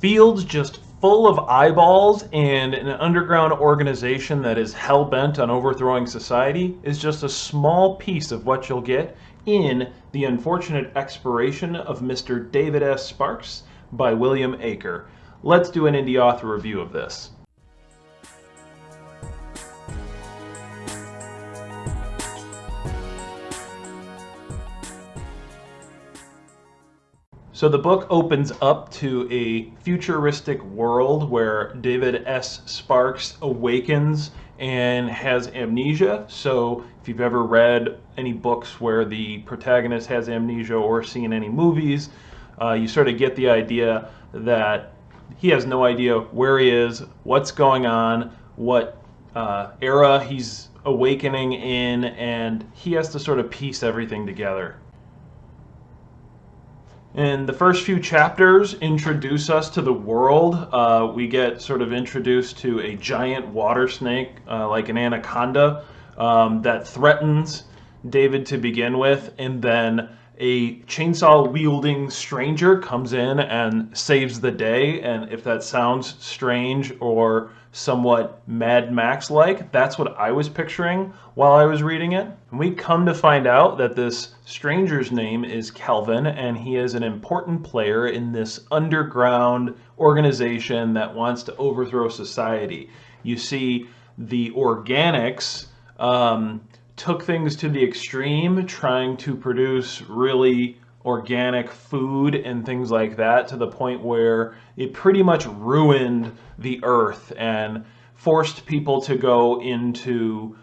Fields just full of eyeballs and an underground organization that is hell-bent on overthrowing society is just a small piece of what you'll get in The Unfortunate Expiration of Mr. David S. Sparks by William Aicher. Let's do an indie author review of this. So the book opens up to a futuristic world where David S. Sparks awakens and has amnesia. So if you've ever read any books where the protagonist has amnesia or seen any movies, you sort of get the idea that he has no idea where he is, what's going on, what era he's awakening in, and he has to sort of piece everything together. And the first few chapters introduce us to the world. We get sort of introduced to a giant water snake, like an anaconda, that threatens David to begin with, and then a chainsaw-wielding stranger comes in and saves the day. And if that sounds strange or somewhat Mad Max-like, that's what I was picturing while I was reading it. And we come to find out that this stranger's name is Kelvin, and he is an important player in this underground organization that wants to overthrow society. You see, the organics took things to the extreme, trying to produce really organic food and things like that, to the point where it pretty much ruined the earth and forced people to go into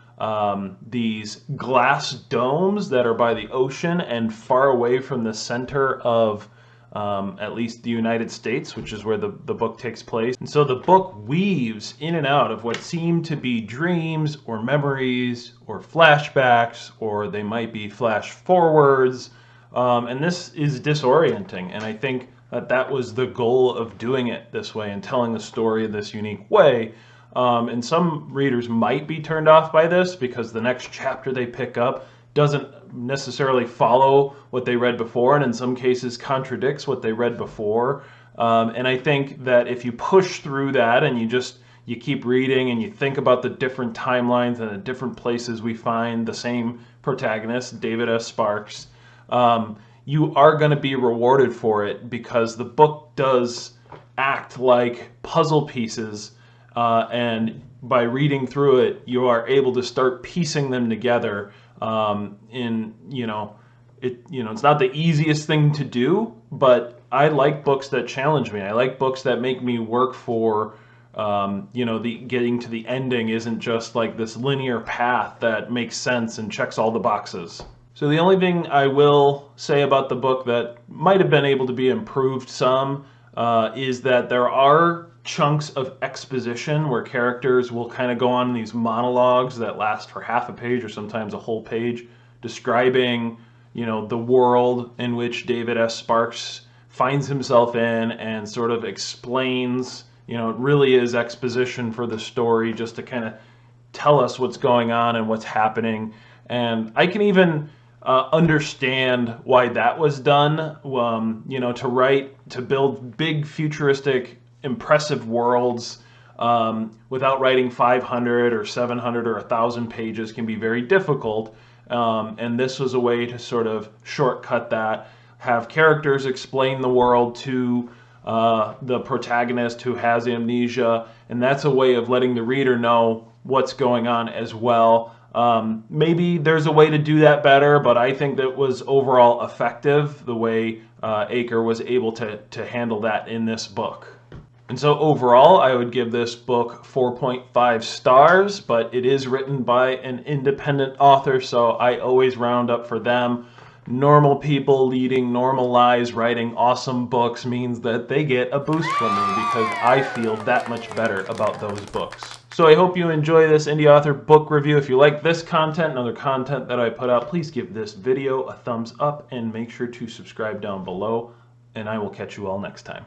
these glass domes that are by the ocean and far away from the center of at least the United States, which is where the book takes place. And so the book weaves in and out of what seem to be dreams or memories or flashbacks, or they might be flash forwards. And this is disorienting, and I think that was the goal of doing it this way and telling the story in this unique way. And some readers might be turned off by this because the next chapter they pick up doesn't necessarily follow what they read before, and in some cases contradicts what they read before. And I think that if you push through that and you keep reading and you think about the different timelines and the different places we find the same protagonist, David S. Sparks, you are going to be rewarded for it, because the book does act like puzzle pieces, and by reading through it, you are able to start piecing them together. It's not the easiest thing to do, but I like books that challenge me. I like books that make me work for, the getting to the ending isn't just like this linear path that makes sense and checks all the boxes. So the only thing I will say about the book that might have been able to be improved some is that there are chunks of exposition where characters will kind of go on these monologues that last for half a page or sometimes a whole page, describing, the world in which David S. Sparks finds himself in, and sort of explains, it really is exposition for the story, just to kind of tell us what's going on and what's happening. And I can even understand why that was done. To build big futuristic impressive worlds without writing 500 or 700 or 1,000 pages can be very difficult, and this was a way to sort of shortcut that, have characters explain the world to the protagonist who has amnesia, and that's a way of letting the reader know what's going on as well. Maybe there's a way to do that better, but I think that was overall effective, the way Aicher was able to handle that in this book. And so overall, I would give this book 4.5 stars, but it is written by an independent author, so I always round up for them. Normal people leading normal lives writing awesome books means that they get a boost from me, because I feel that much better about those books. So I hope you enjoy this indie author book review. If you like this content and other content that I put out, please give this video a thumbs up and make sure to subscribe down below, and I will catch you all next time.